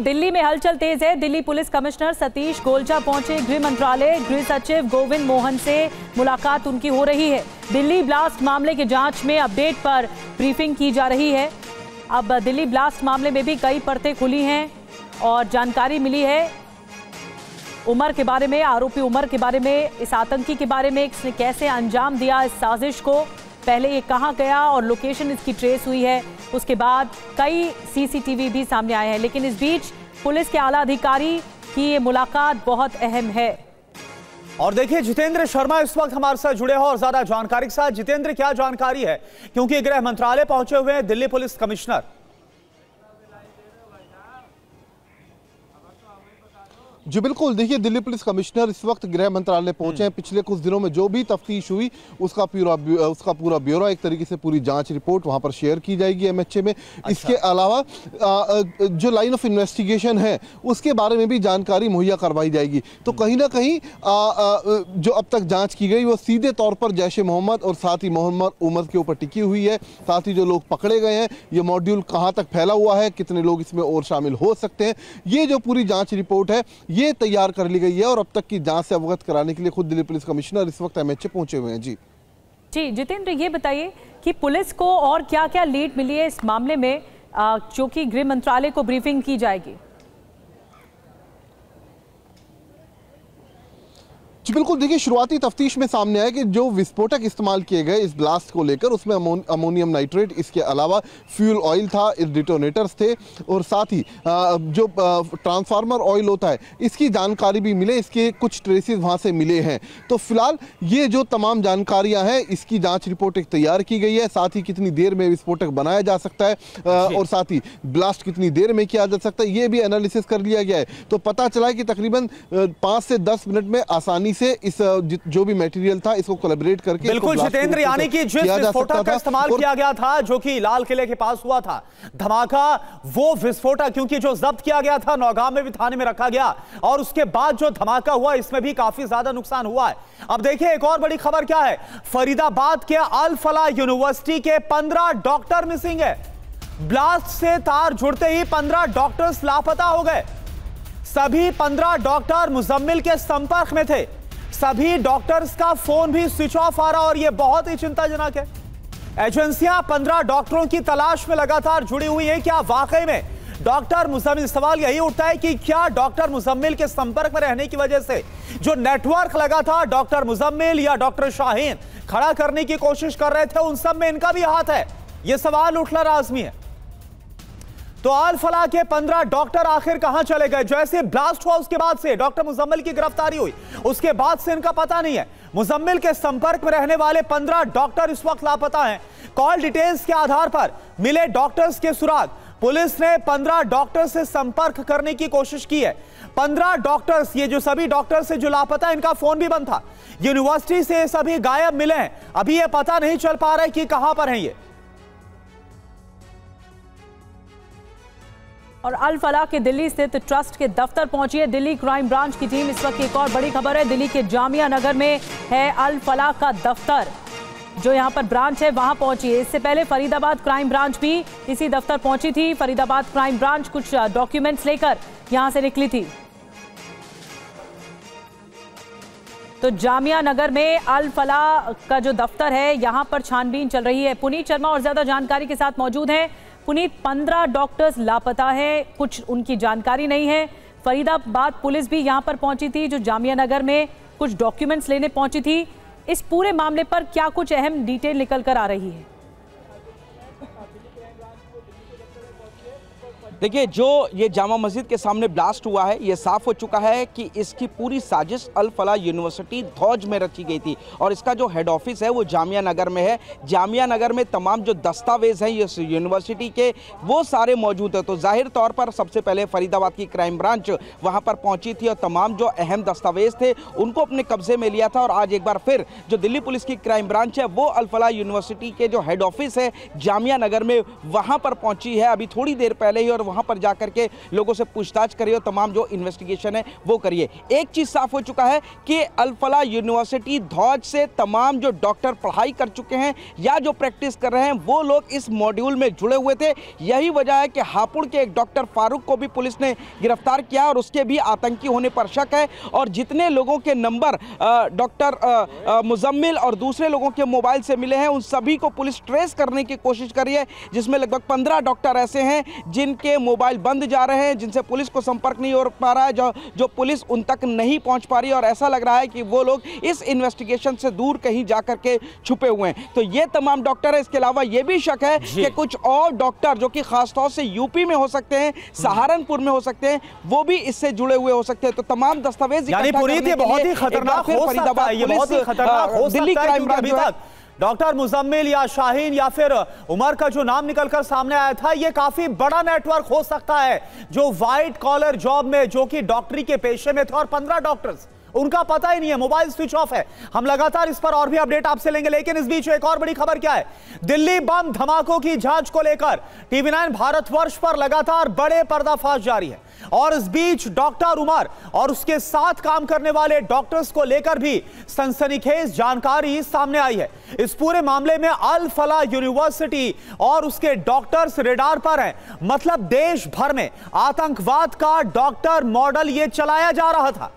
दिल्ली में हलचल तेज है। दिल्ली पुलिस कमिश्नर सतीश गोलचा पहुंचे गृह मंत्रालय। गृह सचिव गोविंद मोहन से मुलाकात उनकी हो रही है। दिल्ली ब्लास्ट मामले की जांच में अपडेट पर ब्रीफिंग की जा रही है। अब दिल्ली ब्लास्ट मामले में भी कई परतें खुली हैं और जानकारी मिली है उमर के बारे में, आरोपी उमर के बारे में, इस आतंकी के बारे में, इसने कैसे अंजाम दिया इस साजिश को, पहले ये कहाँ गया और लोकेशन इसकी ट्रेस हुई है। उसके बाद कई सीसीटीवी भी सामने आए हैं। लेकिन इस बीच पुलिस के आला अधिकारी की ये मुलाकात बहुत अहम है। और देखिए जितेंद्र शर्मा इस वक्त हमारे साथ जुड़े हैं और ज्यादा जानकारी के साथ। जितेंद्र, क्या जानकारी है, क्योंकि गृह मंत्रालय पहुंचे हुए हैं दिल्ली पुलिस कमिश्नर? जी बिल्कुल, देखिए दिल्ली पुलिस कमिश्नर इस वक्त गृह मंत्रालय पहुंचे हैं। पिछले कुछ दिनों में जो भी तफ्तीश हुई उसका पूरा ब्यौरा, एक तरीके से पूरी जांच रिपोर्ट वहां पर शेयर की जाएगी एमएचए में। इसके अलावा जो लाइन ऑफ इन्वेस्टिगेशन है उसके बारे में भी जानकारी मुहैया करवाई जाएगी। तो कहीं ना कहीं जो अब तक जांच की गई वो सीधे तौर पर जैश ए मोहम्मद और साथ ही मोहम्मद उमर के ऊपर टिकी हुई है। साथ ही जो लोग पकड़े गए हैं, ये मॉड्यूल कहाँ तक फैला हुआ है, कितने लोग इसमें और शामिल हो सकते हैं, ये जो पूरी जांच रिपोर्ट है ये तैयार कर ली गई है। और अब तक की जांच से अवगत कराने के लिए खुद दिल्ली पुलिस कमिश्नर इस वक्त एमएचए पहुंचे हुए हैं। जी जितेंद्र, ये बताइए कि पुलिस को और क्या क्या लीड मिली है इस मामले में, जो कि गृह मंत्रालय को ब्रीफिंग की जाएगी? जी बिल्कुल, देखिए शुरुआती तफ्तीश में सामने आया कि जो विस्फोटक इस्तेमाल किए गए इस ब्लास्ट को लेकर उसमें अमोनियम नाइट्रेट, इसके अलावा फ्यूल ऑयल था, डिटोनेटर्स थे और साथ ही जो ट्रांसफार्मर ऑयल होता है इसकी जानकारी भी मिले, इसके कुछ ट्रेसेस वहां से मिले हैं। तो फिलहाल ये जो तमाम जानकारियां हैं इसकी जांच रिपोर्ट एक तैयार की गई है। साथ ही कितनी देर में विस्फोटक बनाया जा सकता है और साथ ही ब्लास्ट कितनी देर में किया जा सकता है ये भी एनालिसिस कर लिया गया है। तो पता चला है कि तकरीबन 5 से 10 मिनट में आसानी से इस जो भी मटेरियल था इसको कोलैबोरेट करके, बिल्कुल जितेंद्र, यानी कि जिस विस्फोटक का इस्तेमाल किया गया था जो कि लाल किले के पास हुआ था धमाका, वो विस्फोटक क्योंकि जो जब्त किया गया था नौगाम में भी थाने में रखा गया और उसके बाद जो धमाका हुआ इसमें भी काफी ज्यादा नुकसान हुआ है। अब देखिए एक और बड़ी खबर क्या है, फरीदाबाद के अल फलाह यूनिवर्सिटी के 15 डॉक्टर मिसिंग है। ब्लास्ट से तार जुड़ते ही 15 डॉक्टर्स लापता हो गए। सभी 15 डॉक्टर मुजम्मिल के संपर्क में थे। सभी डॉक्टर्स का फोन भी स्विच ऑफ आ रहा और यह बहुत ही चिंताजनक है। एजेंसियां 15 डॉक्टरों की तलाश में लगातार जुड़ी हुई हैं। क्या वाकई में डॉक्टर मुजम्मिल, सवाल यही उठता है कि क्या डॉक्टर मुजम्मिल के संपर्क में रहने की वजह से जो नेटवर्क लगा था डॉक्टर मुजम्मिल या डॉक्टर शाहीन खड़ा करने की कोशिश कर रहे थे, उन सब में इनका भी हाथ है? यह सवाल उठना लाजमी है। तो अल फलाह के 15 डॉक्टर आखिर कहां चले गए? जैसे ब्लास्ट हुआ उसके बाद से डॉक्टर मुजम्मिल की गिरफ्तारी हुई, उसके बाद से इनका पता नहीं है। मुजम्मिल के संपर्क में रहने वाले 15 डॉक्टर इस वक्त लापता हैं। कॉल डिटेल्स के आधार पर मिले डॉक्टर्स के सुराग, पुलिस ने 15 डॉक्टर से संपर्क करने की कोशिश की है। 15 डॉक्टर्स, ये जो सभी डॉक्टर्स से जो लापता है, इनका फोन भी बंद था। यूनिवर्सिटी से सभी गायब मिले हैं। अभी यह पता नहीं चल पा रहा है कि कहां पर हैं ये। और अल फलाह के दिल्ली स्थित ट्रस्ट के दफ्तर पहुंची है दिल्ली क्राइम ब्रांच की टीम। इस वक्त एक और बड़ी खबर है, दिल्ली के जामिया नगर में है अल फलाह का दफ्तर, जो यहां पर ब्रांच है वहां पहुंची है। इससे पहले फरीदाबाद क्राइम ब्रांच भी इसी दफ्तर पहुंची थी। फरीदाबाद क्राइम ब्रांच कुछ डॉक्यूमेंट्स लेकर यहां से निकली थी। तो जामिया नगर में अल फलाह का जो दफ्तर है यहां पर छानबीन चल रही है। पुनीत शर्मा और ज्यादा जानकारी के साथ मौजूद हैं। पुनीत, 15 डॉक्टर्स लापता है, कुछ उनकी जानकारी नहीं है। फरीदाबाद पुलिस भी यहां पर पहुंची थी, जो जामिया नगर में कुछ डॉक्यूमेंट्स लेने पहुंची थी। इस पूरे मामले पर क्या कुछ अहम डिटेल निकल कर आ रही है? देखिए, जो ये जामा मस्जिद के सामने ब्लास्ट हुआ है, ये साफ हो चुका है कि इसकी पूरी साजिश अल फलाह यूनिवर्सिटी धौज में रची गई थी और इसका जो हेड ऑफिस है वो जामिया नगर में है। जामिया नगर में तमाम जो दस्तावेज हैं इस यूनिवर्सिटी के वो सारे मौजूद हैं। तो जाहिर तौर पर सबसे पहले फरीदाबाद की क्राइम ब्रांच वहाँ पर पहुँची थी और तमाम जो अहम दस्तावेज थे उनको अपने कब्जे में लिया था। और आज एक बार फिर जो दिल्ली पुलिस की क्राइम ब्रांच है वो अल फलाह यूनिवर्सिटी के जो हेड ऑफिस है जामिया नगर में वहाँ पर पहुँची है अभी थोड़ी देर पहले ही। और वहां पर जाकर के लोगों से पूछताछ करिए और तमाम जो इन्वेस्टिगेशन है वो करिए। एक चीज साफ हो चुका है कि अल फलाह यूनिवर्सिटी धौज से तमाम जो डॉक्टर पढ़ाई कर चुके हैं या जो प्रैक्टिस कर रहे हैं वो लोग इस मॉड्यूल में जुड़े हुए थे। यही वजह है कि हापुड़ के एक डॉक्टर फारूक को भी पुलिस ने गिरफ्तार किया और उसके भी आतंकी होने पर शक है। और जितने लोगों के नंबर डॉक्टर मुजम्मिल और दूसरे लोगों के मोबाइल से मिले हैं उन सभी को पुलिस ट्रेस करने की कोशिश कर रही है, जिसमें लगभग 15 डॉक्टर ऐसे हैं जिनके मोबाइल बंद जा रहे हैं, जिनसे पुलिस को संपर्क नहीं हो पा रहा है, जो पुलिस उन तक नहीं पहुंच पा रही है। और ऐसा लग रहा है कि वो लोग इस इन्वेस्टिगेशन से दूर कहीं जाकर के छुपे हुए हैं। तो ये तमाम डॉक्टर है। इसके अलावा ये भी शक है कि कुछ और डॉक्टर जो कि खासतौर से यूपी में हो सकते हैं, सहारनपुर में हो सकते हैं, वो भी इससे जुड़े हुए हो सकते हैं। तो तमाम दस्तावेज बहुत ही खतरनाक हो सकता है, ये बहुत ही खतरनाक हो सकता है क्योंकि अभी तक डॉक्टर मुजम्मिल या शाहीन या फिर उमर का जो नाम निकलकर सामने आया था, ये काफी बड़ा नेटवर्क हो सकता है जो व्हाइट कॉलर जॉब में, जो कि डॉक्टरी के पेशे में थे। और 15 डॉक्टर्स, उनका पता ही नहीं है, मोबाइल स्विच ऑफ है। हम लगातार इस पर और भी अपडेट आपसे लेंगे, लेकिन इस बीच एक और बड़ी खबर क्या है। दिल्ली बम धमाकों की जांच को लेकर टीवी9 भारतवर्ष पर लगातार बड़े पर्दाफाश जारी है। और इस बीच डॉक्टर उमर और उसके साथ काम करने वाले डॉक्टर्स को लेकर भी सनसनीखेज जानकारी सामने आई है। इस पूरे मामले में अल फलाह यूनिवर्सिटी और उसके डॉक्टर्स रेडार पर हैं। मतलब देश भर में आतंकवाद का डॉक्टर मॉडल यह चलाया जा रहा था।